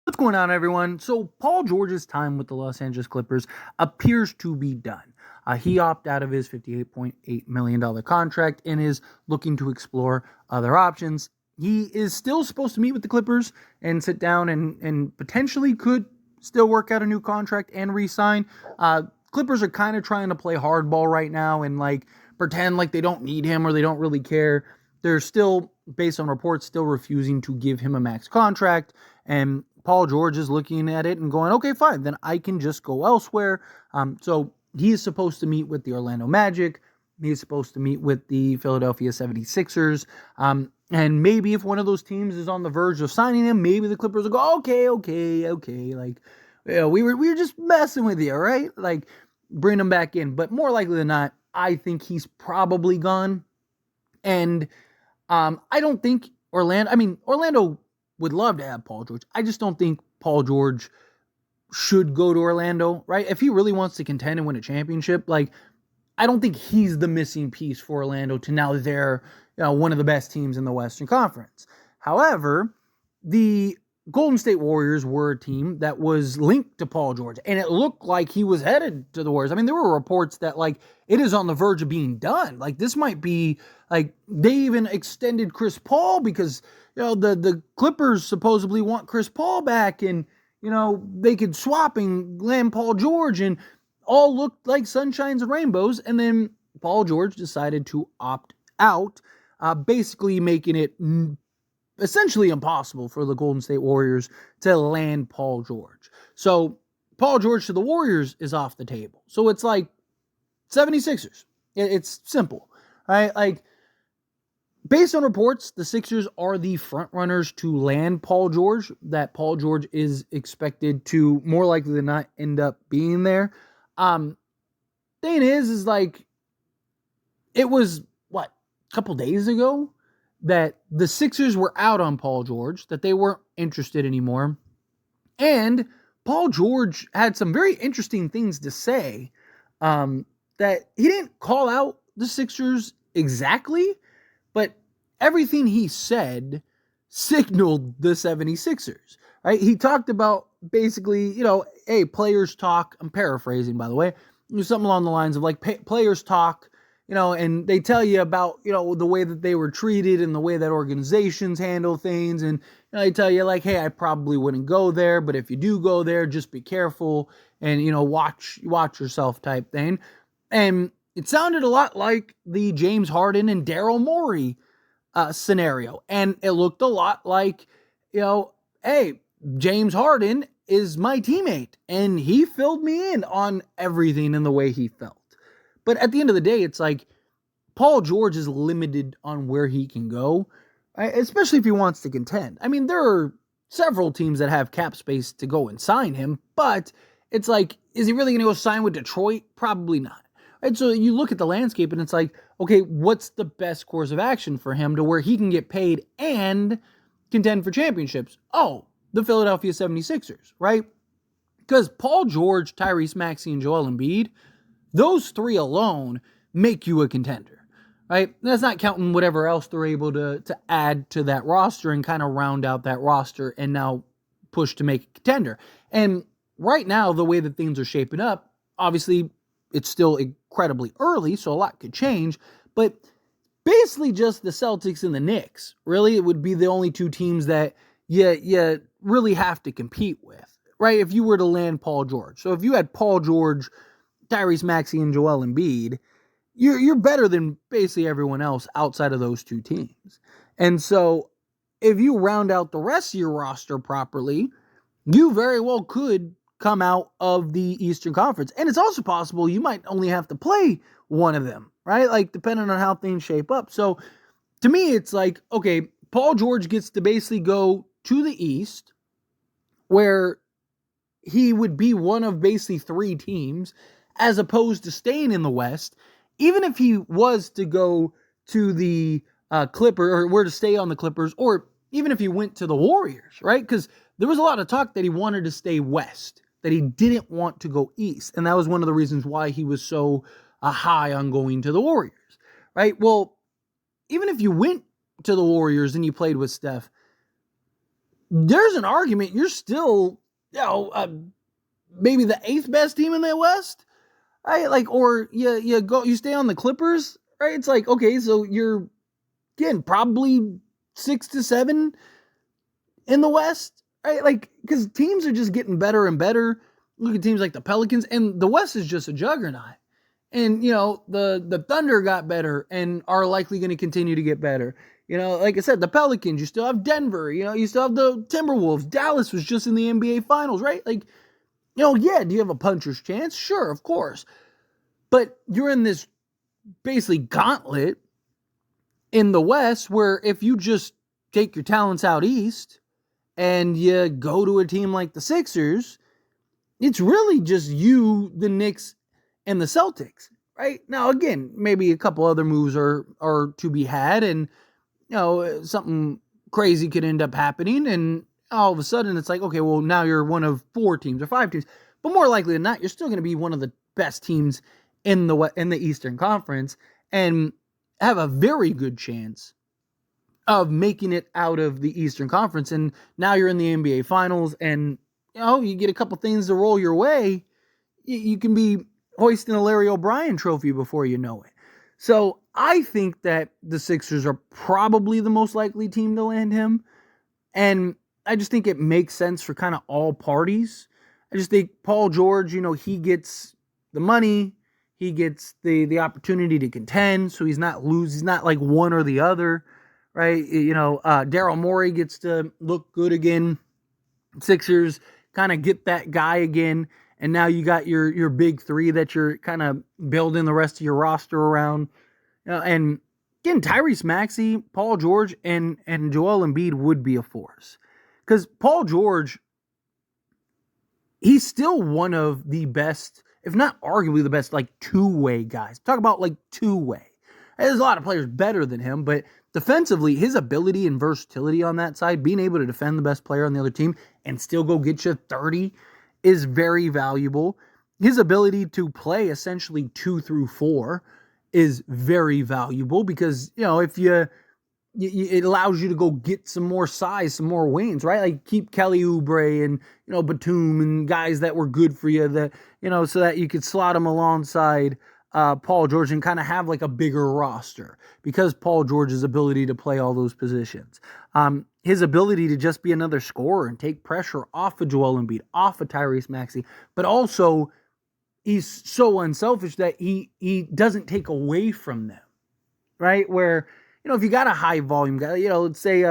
What's going on, everyone? So, Paul George's time with the Los Angeles Clippers appears to be done. He opted out of his $58.8 million contract and is looking to explore other options. He is still supposed to meet with the Clippers and sit down and potentially could still work out a new contract and re-sign. Clippers are kind of trying to play hardball right now and pretend like they don't need him or they don't really care. They're still, based on reports, still refusing to give him a max contract. And Paul George is looking at it and going, okay, fine, then I can just go elsewhere. So he is supposed to meet with the Orlando Magic. He's supposed to meet with the Philadelphia 76ers. And maybe if one of those teams is on the verge of signing him, maybe the Clippers will go, okay. We were just messing with you, right? Bring him back in. But more likely than not, I think he's probably gone. And I don't think Orlando would love to have Paul George. I just don't think Paul George should go to Orlando, right? If he really wants to contend and win a championship, I don't think he's the missing piece for Orlando to now they're one of the best teams in the Western Conference. However, the Golden State Warriors were a team that was linked to Paul George, and it looked like he was headed to the Warriors. I mean, there were reports that it is on the verge of being done. This might be they even extended Chris Paul because the Clippers supposedly want Chris Paul back, and they could swap and land Paul George, and all looked like sunshines and rainbows. And then Paul George decided to opt out, basically making it essentially impossible for the Golden State Warriors to land Paul George. So Paul George to the Warriors is off the table. So it's 76ers. It's simple, right? Based on reports, the Sixers are the front runners to land Paul George. That Paul George is expected to more likely than not end up being there. Thing is it was a couple days ago that the Sixers were out on Paul George, that they weren't interested anymore. And Paul George had some very interesting things to say, that he didn't call out the Sixers exactly, but everything he said signaled the 76ers, right? He talked about basically, hey, players talk. I'm paraphrasing, by the way. Something along the lines of players talk, and they tell you about, the way that they were treated and the way that organizations handle things. And they tell you hey, I probably wouldn't go there, but if you do go there, just be careful and, watch yourself type thing. And it sounded a lot like the James Harden and Daryl Morey scenario. And it looked a lot like, hey, James Harden is my teammate and he filled me in on everything in the way he felt. But at the end of the day, it's Paul George is limited on where he can go, right? Especially if he wants to contend. I mean, there are several teams that have cap space to go and sign him, but it's is he really going to go sign with Detroit? Probably not. Right? So you look at the landscape and it's okay, what's the best course of action for him to where he can get paid and contend for championships? Oh, the Philadelphia 76ers, right? Because Paul George, Tyrese Maxey, and Joel Embiid, those three alone make you a contender, right? That's not counting whatever else they're able to add to that roster and kind of round out that roster and now push to make a contender. And right now, the way that things are shaping up, obviously, it's still incredibly early, so a lot could change, but basically just the Celtics and the Knicks. Really, it would be the only two teams that you really have to compete with, right? If you were to land Paul George. So if you had Paul George, Tyrese Maxey, and Joel Embiid, you're better than basically everyone else outside of those two teams. And so if you round out the rest of your roster properly, you very well could come out of the Eastern Conference. And it's also possible you might only have to play one of them, right? Depending on how things shape up. So to me, it's okay, Paul George gets to basically go to the East where he would be one of basically three teams as opposed to staying in the West. Even if he was to go to the Clippers or were to stay on the Clippers, or even if he went to the Warriors, right? Because there was a lot of talk that he wanted to stay West, that he didn't want to go East. And that was one of the reasons why he was so high on going to the Warriors, right? Well, even if you went to the Warriors and you played with Steph, there's an argument you're still, maybe the 8th best team in the West, right? Like, or you stay on the Clippers, right? It's like, okay, so you're again probably 6 to 7 in the West, right? Like, because teams are just getting better and better. Look at teams like the Pelicans, and the West is just a juggernaut. And, the Thunder got better and are likely going to continue to get better. Like I said, the Pelicans, you still have Denver, you still have the Timberwolves. Dallas was just in the NBA Finals, right? Like, yeah, do you have a puncher's chance? Sure, of course. But you're in this basically gauntlet in the West where if you just take your talents out east and you go to a team like the Sixers, it's really just you, the Knicks, and the Celtics, right? Now, again, maybe a couple other moves are to be had, and something crazy could end up happening, and all of a sudden it's like, okay, well, now you're one of 4 teams or 5 teams, but more likely than not, you're still going to be one of the best teams in the Eastern Conference, and have a very good chance of making it out of the Eastern Conference. And now you're in the NBA Finals, and you get a couple things to roll your way, you can be hoisting a Larry O'Brien trophy before you know it. So I think that the Sixers are probably the most likely team to land him. And I just think it makes sense for kind of all parties. I just think Paul George, he gets the money, he gets the opportunity to contend, so he's not like one or the other, right? Daryl Morey gets to look good again. Sixers kind of get that guy again. And now you got your big 3 that you're kind of building the rest of your roster around. And again, Tyrese Maxey, Paul George, and Joel Embiid would be a force. Because Paul George, he's still one of the best, if not arguably the best, like two-way guys. Talk about like two-way. There's a lot of players better than him, but defensively, his ability and versatility on that side, being able to defend the best player on the other team and still go get you 30 is very valuable. His ability to play essentially 2 through 4 is very valuable because, if it allows you to go get some more size, some more wings, right? Like keep Kelly Oubre and, Batum and guys that were good for you that, so that you could slot them alongside Paul George and kind of have like a bigger roster because Paul George's ability to play all those positions. His ability to just be another scorer and take pressure off of Joel Embiid, off of Tyrese Maxey, but also he's so unselfish that he doesn't take away from them, right? Where, if you got a high volume guy, let's say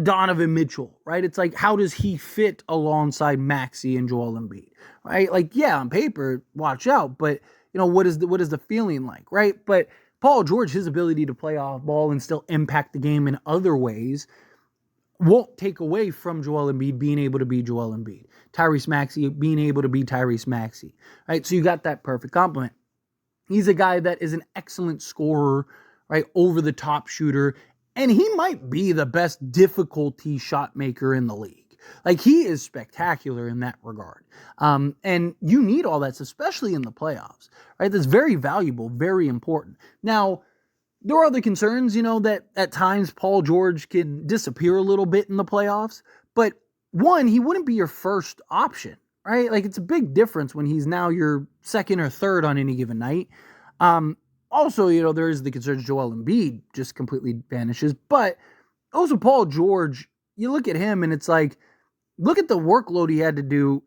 Donovan Mitchell, right? It's like, how does he fit alongside Maxey and Joel Embiid, right? Like, yeah, on paper, watch out, but what is the feeling like, right? But Paul George, his ability to play off ball and still impact the game in other ways won't take away from Joel Embiid being able to be Joel Embiid. Tyrese Maxey being able to be Tyrese Maxey, right? So you got that perfect complement. He's a guy that is an excellent scorer, right? Over the top shooter. And he might be the best difficulty shot maker in the league. Like he is spectacular in that regard. And you need all that, especially in the playoffs, right? That's very valuable, very important. Now, there are other concerns, that at times Paul George can disappear a little bit in the playoffs. But one, he wouldn't be your first option, right? Like it's a big difference when he's now your second or third on any given night. Also, there is the concern Joel Embiid just completely vanishes. But also Paul George, you look at him and it's like, look at the workload he had to do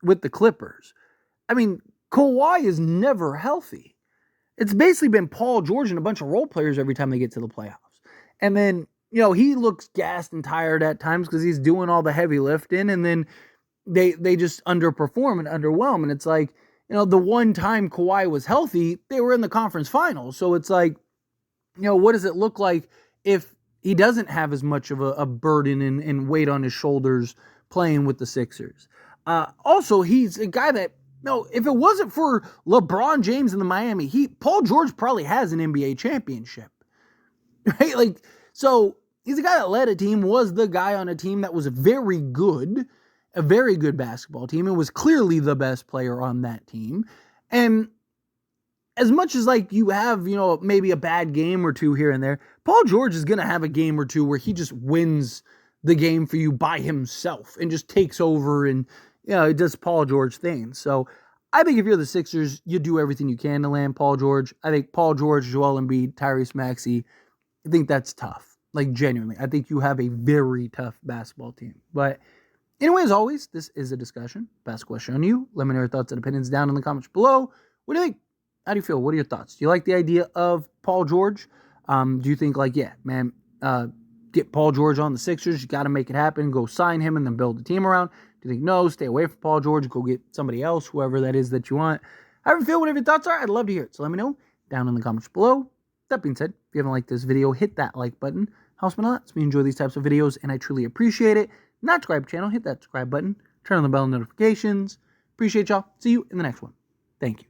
with the Clippers. I mean, Kawhi is never healthy. It's basically been Paul George and a bunch of role players every time they get to the playoffs. And then, he looks gassed and tired at times because he's doing all the heavy lifting, and then they just underperform and underwhelm. And it's like, the one time Kawhi was healthy, they were in the conference finals. So it's like, what does it look like if he doesn't have as much of a burden and weight on his shoulders playing with the Sixers? Also, he's a guy that, if it wasn't for LeBron James and the Miami Heat, Paul George probably has an NBA championship, right? Like, so he's a guy that led a team, was the guy on a team that was a very good basketball team, and was clearly the best player on that team. And as much as like you have, maybe a bad game or two here and there, Paul George is going to have a game or two where he just wins the game for you by himself and just takes over and, it does Paul George things. So I think if you're the Sixers, you do everything you can to land Paul George. I think Paul George, Joel Embiid, Tyrese Maxey, I think that's tough. Like, genuinely. I think you have a very tough basketball team. But anyway, as always, this is a discussion. Best question on you. Let me know your thoughts and opinions down in the comments below. What do you think? How do you feel? What are your thoughts? Do you like the idea of Paul George? Do you think, get Paul George on the Sixers? You got to make it happen. Go sign him and then build a team around. Do you think, no, stay away from Paul George, go get somebody else, whoever that is that you want? However you feel, whatever your thoughts are, I'd love to hear it. So let me know down in the comments below. That being said, if you haven't liked this video, hit that like button. Helps me a lot. So we enjoy these types of videos, and I truly appreciate it. Not subscribe to the channel, hit that subscribe button. Turn on the bell notifications. Appreciate y'all. See you in the next one. Thank you.